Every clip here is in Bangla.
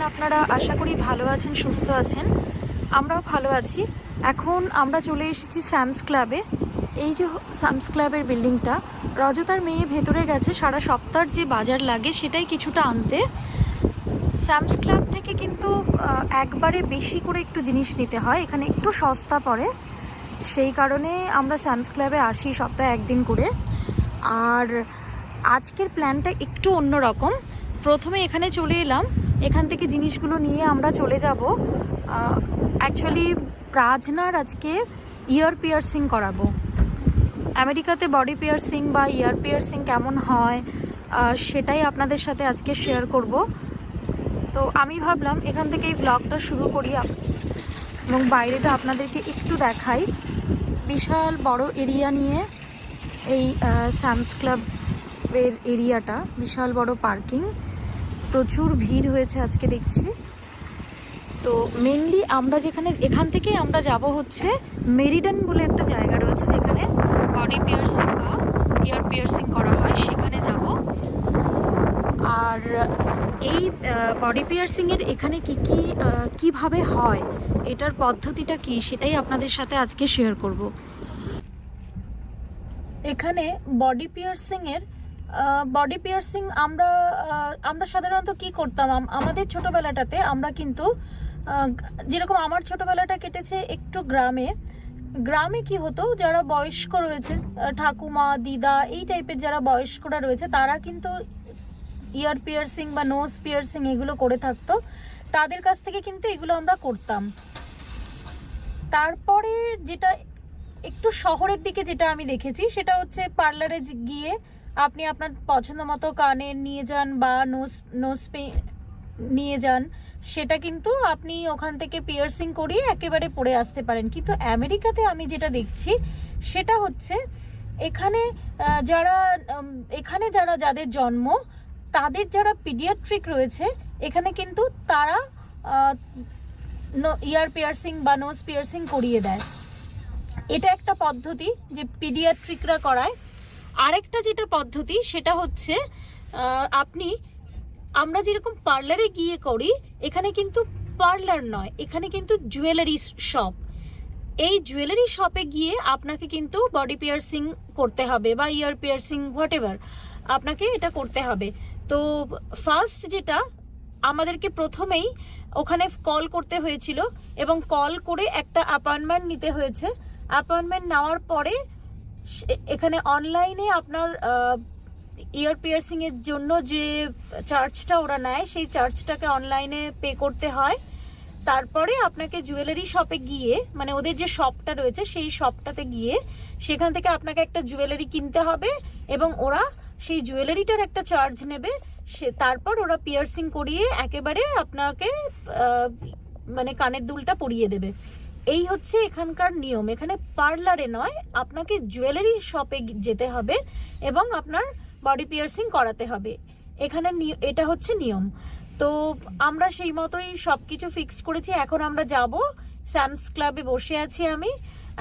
আপনারা আশা করি ভালো আছেন, সুস্থ আছেন। আমরাও ভালো আছি। এখন আমরা চলে এসেছি স্যামস ক্লাবে। এই যে স্যামস ক্লাবের বিল্ডিংটা, রজতার মেয়ে ভেতরে গেছে সারা সপ্তাহের যে বাজার লাগে সেটাই কিছুটা আনতে। স্যামস ক্লাব থেকে কিন্তু একবারে বেশি করে একটু জিনিস নিতে হয়, এখানে একটু সস্তা পড়ে, সেই কারণে আমরা স্যামস ক্লাবে আসি সপ্তাহে একদিন করে। আর আজকের প্ল্যানটা একটু অন্যরকম। প্রথমে এখানে চলে এলাম, এখান থেকে জিনিসগুলো নিয়ে আমরা চলে যাব। অ্যাকচুয়ালি প্রাজনার আজকে ইয়ার পিয়ার্সিং করাবো। আমেরিকাতে বডি পিয়ার্সিং বা ইয়ার পিয়ার্সিং কেমন হয় সেটাই আপনাদের সাথে আজকে শেয়ার করব। তো আমি ভাবলাম এখান থেকে এই ব্লগটা শুরু করি এবং বাইরেটা আপনাদেরকে একটু দেখাই। বিশাল বড় এরিয়া নিয়ে এই স্যামস ক্লাবের এরিয়াটা, বিশাল বড় পার্কিং, প্রচুর ভিড় হয়েছে আজকে দেখছি। তো মেনলি আমরা এখান থেকে আমরা যাব হচ্ছে মেরিডেন বলে একটা জায়গা রয়েছে যেখানে বডি পিয়ার্সিং বা ইয়ার পিয়ার্সিং করা হয়, সেখানে যাব। আর এই বডি পিয়ার্সিংয়ের এখানে কিভাবে হয়, এটার পদ্ধতিটা কি, সেটাই আপনাদের সাথে আজকে শেয়ার করব। এখানে বডি পিয়ার্সিং আমরা সাধারণত কি করতাম, আমাদের ছোটবেলাটাতে আমরা কিন্তু যেরকম আমার ছোটবেলাটা কেটেছে একটু গ্রামে কি হতো, যারা বয়স্ক রয়েছে, ঠাকুমা দিদা এই টাইপের যারা বয়স্করা রয়েছে, তারা কিন্তু ইয়ার পিয়ার্সিং বা নোজ পিয়ার্সিং এগুলো করে থাকতো, তাদের কাছ থেকে কিন্তু এগুলো আমরা করতাম। তারপরে যেটা একটু শহরের দিকে যেটা আমি দেখেছি সেটা হচ্ছে পার্লারে গিয়ে আপনি আপনার পছন্দ মতো কানে নিয়ে যান বা নোজ নিয়ে যান, সেটা কিন্তু আপনি ওখান থেকে পিয়ার্সিং করিয়ে একেবারে পরে আসতে পারেন। কিন্তু আমেরিকাতে আমি যেটা দেখছি সেটা হচ্ছে এখানে যাদের জন্ম, তাদের যারা পিডিয়াট্রিক রয়েছে এখানে কিন্তু তারা ইয়ার পিয়ার্সিং বা নোজ পিয়ার্সিং করিয়ে দেয়। এটা একটা পদ্ধতি যে পিডিয়াট্রিকরা করায়। আরেকটা যেটা পদ্ধতি সেটা হচ্ছে আমরা যেরকম পার্লারে গিয়ে করি, এখানে কিন্তু পার্লার নয়, এখানে কিন্তু জুয়েলারি শপ। এই জুয়েলারি শপে গিয়ে আপনাকে কিন্তু বডি পিয়ার্সিং করতে হবে বা ইয়ার পিয়ার্সিং হোয়াটএভার আপনাকে এটা করতে হবে। তো ফার্স্ট যেটা আমাদেরকে প্রথমেই ওখানে কল করতে হয়েছিল এবং কল করে একটা অ্যাপয়েন্টমেন্ট নিতে হয়েছে। অ্যাপয়েন্টমেন্ট নেওয়ার পরে এখানে অনলাইনে আপনার ইয়ার পিয়ার্সিং এর জন্য যে চার্জটা ওরা নেয় সেই চার্জটাকে অনলাইনে পে করতে হয়। তারপরে আপনাকে জুয়েলারি শপে গিয়ে, মানে ওদের যে শপটা রয়েছে সেই শপটাতে গিয়ে সেখান থেকে আপনাকে একটা জুয়েলারি কিনতে হবে এবং ওরা সেই জুয়েলারিটার একটা চার্জ নেবে। তারপর ওরা পিয়ার্সিং করিয়ে একেবারে আপনাকে মানে কানের দুলটা পরিয়ে দেবে। এই হচ্ছে এখানকার নিয়ম। এখানে পার্লারে নয়, আপনাকে জুয়েলারি শপে যেতে হবে এবং আপনার বডি পিয়ার্সিং করাতে হবে। এখানে এটা হচ্ছে নিয়ম। তো আমরা সেই মতোই সবকিছু ফিক্স করেছি। এখন আমরা যাব, স্যামস ক্লাবে বসে আছি আমি।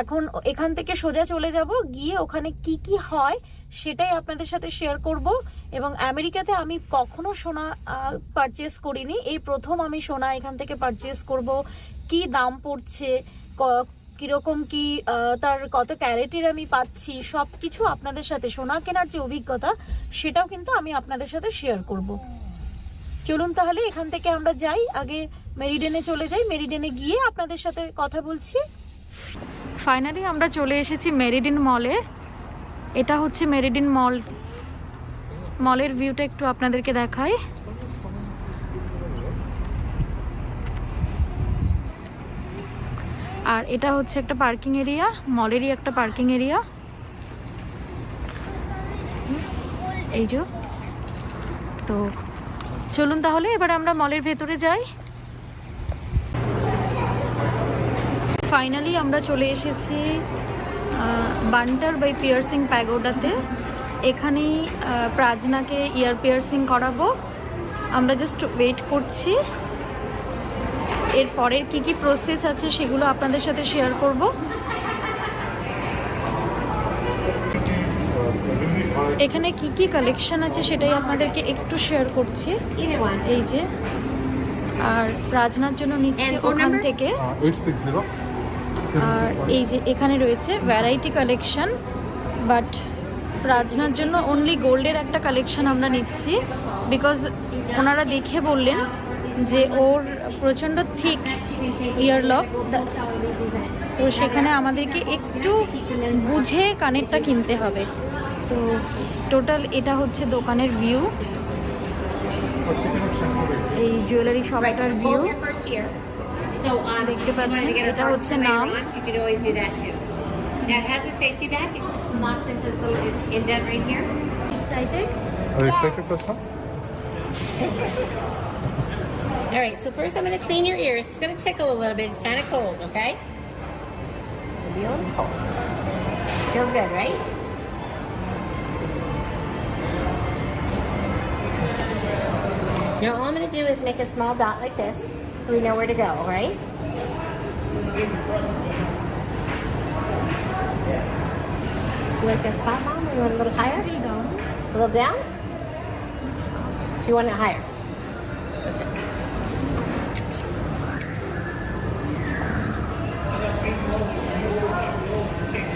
এখন এখান থেকে সোজা চলে যাব, গিয়ে ওখানে কি হয় সেটাই আপনাদের সাথে শেয়ার করব। এবং আমেরিকাতে আমি কখনো সোনা পারচেস করিনি, এই প্রথম আমি সোনা এখান থেকে পারচেস করব। কি দাম পড়ছে, কিরকম কি তার কত ক্যারেটের আমি পাচ্ছি, সবকিছু আপনাদের সাথে, সোনা কেনার যে অভিজ্ঞতা সেটাও কিন্তু আমি আপনাদের সাথে শেয়ার করব। চলুন তাহলে এখান থেকে আমরা যাই, আগে মেরিডেনে চলে যাই, মেরিডেনে গিয়ে আপনাদের সাথে কথা বলছি। ফাইনালি আমরা চলে এসেছি মেরিডেন মলে। এটা হচ্ছে মেরিডেন মলের ভিউটা একটু আপনাদেরকে দেখাই। আর এটা হচ্ছে একটা পার্কিং এরিয়া, মলেরই একটা পার্কিং এরিয়া। এই যে, তো চলুন তাহলে এবার আমরা মলের ভেতরে যাই। ফাইনালি আমরা চলে এসেছি বান্টার বাই পিয়ার্সিং প্যাগোডাতে। এখানেই প্রাজনাকে ইয়ার পিয়ার্সিং করাবো। আমরা জাস্ট ওয়েট করছি, এর পরের কি প্রসেস আছে সেগুলো আপনাদের সাথে শেয়ার করব। এখানে কি কালেকশন আছে সেটাই আপনাদেরকে একটু শেয়ার করছি। এই যে আর প্রাজনার জন্য নিচ্ছে ওখান থেকে। 860 আর এই যে এখানে রয়েছে ভ্যারাইটি কালেকশন, বাট প্রাজনার জন্য অনলি গোল্ডের একটা কালেকশন আমরা নিচ্ছি, বিকজ ওনারা দেখে বললেন যে ওর প্রচণ্ড থিক ইয়ারলক, তো সেখানে আমাদেরকে একটু বুঝে কানেরটা কিনতে হবে। তো টোটাল এটা হচ্ছে দোকানের ভিউ, এই জুয়েলারি শপটার ভিউ দেখতে পাচ্ছেন। এটা হচ্ছে নাম। Now it has a safety bag. It locks into this little indent right here. Excited? Are you excited for stuff? All right, so first I'm going to clean your ears. It's going to tickle a little bit. It's kind of cold, okay? It'll be a little cold. Feels good, right? Now all I'm going to do is make a small dot like this so we know where to go, all right? You like that spot, Mom? Or you want a little higher? Little down. A little down? Do you want it higher?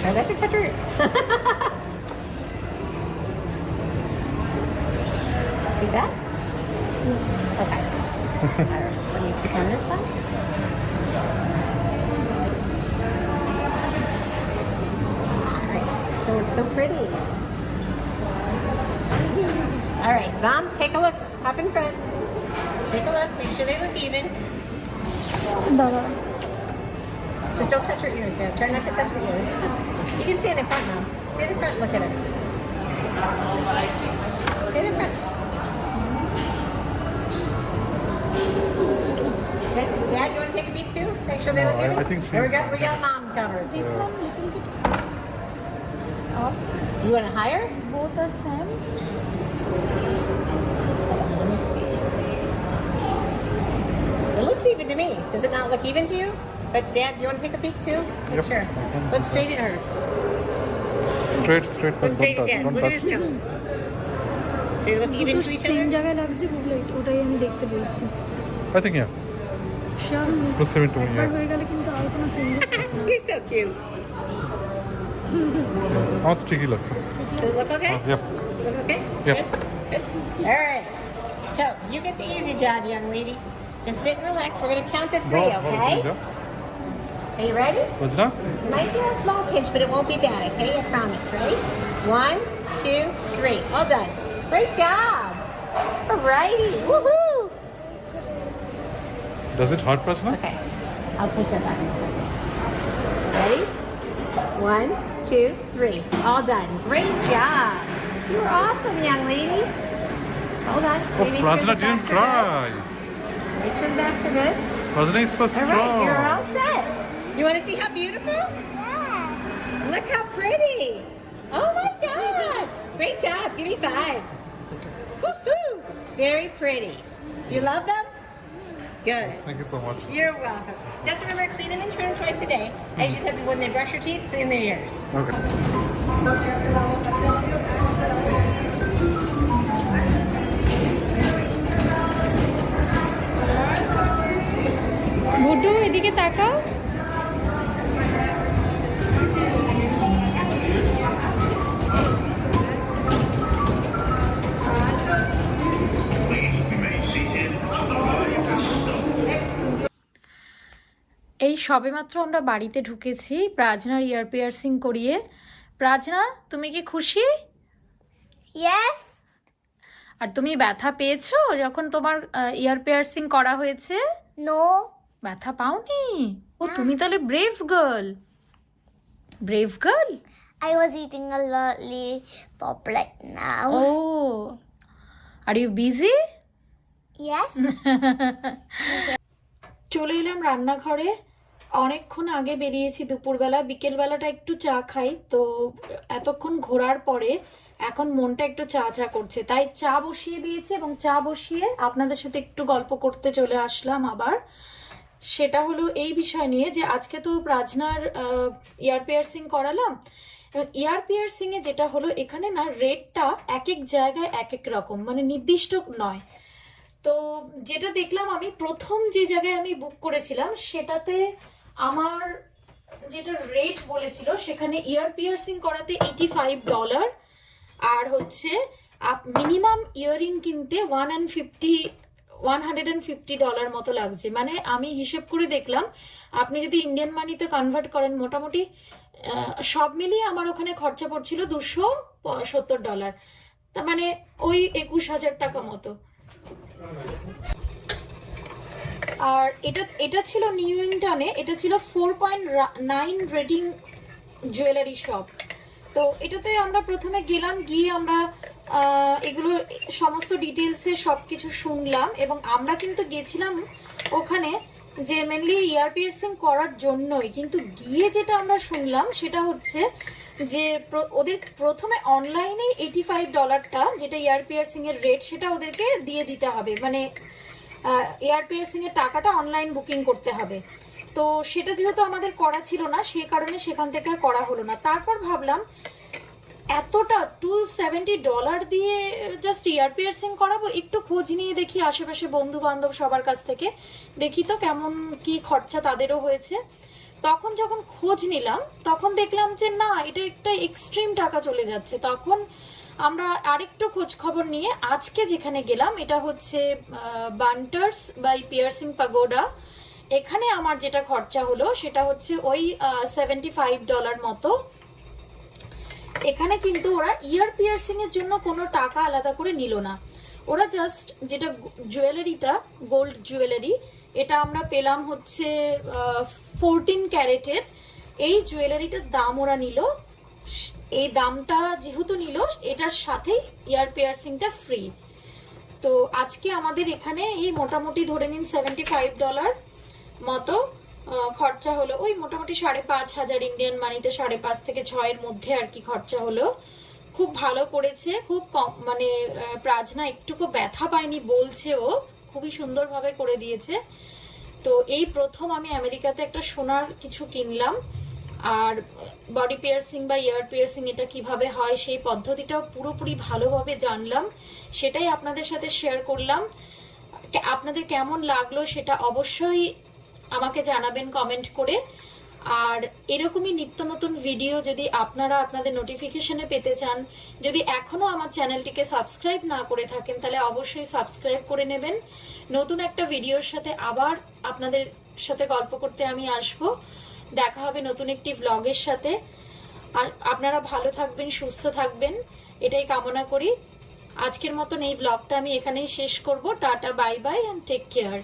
I like to touch her. Like that? Okay. All right. Let me click on this side. All right. So it's so pretty. All right, Mom, take a look. Up in front. Take a look. Make sure they look even. Just don't touch her ears now. Try not to touch the ears. You can stand in front now. Stand in front. Look at her. Stand in front. Okay. Dad, you want to take a peek too? Make sure they look even. I think Here we she's- go. We got Mom covered. This one little bit up, You want it higher? both are same. Let me see. It looks even to me. Does it not look even to you? But Dad, you want to take a peek too? Make Yep, sure. I can Look do straight at her. Straight, Look don't straight at touch, Dad. don't Look at his touch. nose. Do they look even to each same other? জায়গায় লাগছে বুবলাইট, ওটাই আমি দেখতে বলছি। I think yeah. Sure Looks same to me, একবার yeah. হয়ে গেলে কিন্তু আর কোনো চেঞ্জেস থাকে না। You're so cute. আমার তো ঠিকই লাগছে। Does it look okay? Yep. Look okay? Yep. Good? Good. All right. So you get the easy job, young lady. Just sit and relax. We're going to count to three, okay? Are you ready? Rajna? Might be a small pinch, but it won't be bad, okay? I promise. Ready? 1, 2, 3. All done. Great job. All righty. Woohoo. Does it hurt, Rajna? Okay. I'll put that back in a second. Ready? 1, 2, 3. All done. Great job. You were awesome, young lady. Hold on. Oh, Make sure Rajna the didn't backs are cry. good. Make sure the backs are good. Rajna is so All right, strong. you're all set. You want to see how beautiful? Look how pretty. Oh my God. Great job. Give me 5. Woohoo. Very pretty. Do you love them? Good. Thank you so much. You're welcome. Just remember, clean them and trim them twice a day. As you said, when they brush your teeth, clean their ears. Okay. ভুটু এদিকে তাকাও। এই সবেমাত্র আমরা বাড়িতে ঢুকেছি প্রাজনার ইয়ার পিয়ার্সিং করিয়ে। প্রাজনা, তুমি কি খুশি? Yes. আর তুমি ব্যথা পেয়েছো যখন তোমার ইয়ার পিয়ার্সিং করা হয়েছে? No. ব্যথা পাওনি? ও তুমি তাহলে brave girl. Brave girl? I was eating a lollipop right now. Oh are you busy? Yes. চলে এলাম রান্নাঘরে। অনেকক্ষণ আগে বেরিয়েছি দুপুরবেলা, বিকেলবেলাটা একটু চা খাই, তো এতক্ষণ ঘোরার পরে এখন মনটা একটু চা চা করছে, তাই চা বসিয়ে দিয়েছি এবং চা বসিয়ে আপনাদের সাথে একটু গল্প করতে চলে আসলাম আবার। সেটা হলো এই বিষয় নিয়ে যে আজকে তো প্রাজনার ইয়ার পিয়ার্সিং করালাম, এবং ইয়ার পিয়ার্সিং এ যেটা হলো এখানে না রেটটা এক এক জায়গায় এক এক রকম, মানে নির্দিষ্ট নয়। তো যেটা দেখলাম, আমি প্রথম যে জায়গায় আমি বুক করেছিলাম সেটাতে আমার যেটা রেট বলেছিল সেখানে ইয়ার পিয়ার্সিং করাতে $85 আর হচ্ছে মিনিমাম ইয়ারিং কিনতে $150 মতো লাগছে। মানে আমি হিসেব করে দেখলাম, আপনি যদি ইন্ডিয়ান মানিতে কনভার্ট করেন মোটামুটি সব মিলিয়ে আমার ওখানে খরচা পড়ছিল $270, তার মানে ওই 21,000 টাকা মতো। আর এটা ছিল নিউ ইংটনে, এটা ছিল 4.9 রেটিং জুয়েলারি শপ। তো এটাতে আমরা প্রথমে গেলাম, গিয়ে আমরা এগুলো সমস্ত ডিটেলসে সবকিছু শুনলাম, এবং আমরা কিন্তু গেছিলাম ওখানে যে মেনলি ইয়ার পিয়ার্সিং করার জন্যই। কিন্তু গিয়ে যেটা আমরা শুনলাম সেটা হচ্ছে যে ওদের প্রথমে অনলাইনে $85টা যেটা ইয়ার পিয়ার্সিং এর রেট, সেটা ওদেরকে দিয়ে দিতে হবে, মানে এয়ার পিয়ার্সিং এর টাকাটা অনলাইন বুকিং করতে হবে। তো সেটা যেহেতু আমাদের করা ছিল না, সে কারণে সেখান থেকে আর করা হলো না। তারপর ভাবলাম এতটা $270 দিয়ে জাস্ট ইয়ার পিয়ার্সিং করাবো, একটু খোঁজ নিয়ে দেখি আশেপাশে বন্ধু বান্ধব সবার কাছ থেকে, দেখি তো কেমন কি খরচা তাদেরও হয়েছে। তখন যখন খোঁজ নিলাম তখন দেখলাম যে না, এটা একটা এক্সট্রিম টাকা চলে যাচ্ছে। তখন আমরা আরেকটু খোঁজ খবর নিয়ে আজকে যেখানে গেলাম, এটা হচ্ছে বান্টার্স বাই পিয়ার্সিং পাগোডা। এখানে আমার যেটা খরচা হলো সেটা হচ্ছে ওই $75 মতো। এখানে কিন্তু ওরা ইয়ার পিয়ার্সিং এর জন্য কোনো টাকা আলাদা করে নিল না, ওরা জাস্ট যেটা জুয়েলারিটা, গোল্ড জুয়েলারি, এটা আমরা পেলাম হচ্ছে 14 ক্যারেটের। এই জুয়েলারিটার দাম ওরা নিল, এই দামটা যেহেতু নিল এটার সাথে ইয়ার পিয়ার্সিংটা ফ্রি। তো আজকে আমাদের এখানে এই মোটামুটি ধরে নিন $75 মতো খরচা হলো, ওই মোটামুটি 5,500 ইন্ডিয়ান মানিতে 5.5 থেকে 6 এর মধ্যে আর কি খরচা হলো। খুব ভালো করেছে, খুব কম, মানে প্রাজনা একটুকু ব্যথা পায়নি বলছে, ও খুবই সুন্দরভাবে করে দিয়েছে। তো এই প্রথম আমি আমেরিকাতে একটা সোনার কিছু কিনলাম, আর বডি পিয়ার্সিং বা ইয়ার পিয়ার্সিং এটা কিভাবে হয় সেই পদ্ধতিটাও পুরোপুরি ভালোভাবে জানলাম, সেটাই আপনাদের সাথে শেয়ার করলাম। আপনাদের কেমন লাগলো সেটা অবশ্যই আমাকে জানাবেন কমেন্ট করে। আর এরকমই নিত্য নতুন ভিডিও যদি আপনারা আপনাদের নোটিফিকেশনে পেতে চান, যদি এখনো আমার চ্যানেলটিকে সাবস্ক্রাইব না করে থাকেন, তাহলে অবশ্যই সাবস্ক্রাইব করে নেবেন। নতুন একটা ভিডিওর সাথে আবার আপনাদের সাথে গল্প করতে আমি আসবো। দেখা হবে নতুন একটি ভ্লগের সাথে। আর আপনারা ভালো থাকবেন, সুস্থ থাকবেন, এটাই কামনা করি। আজকের মতন এই ভ্লগটা আমি এখানেই শেষ করব। টাটা, bye bye, and take care.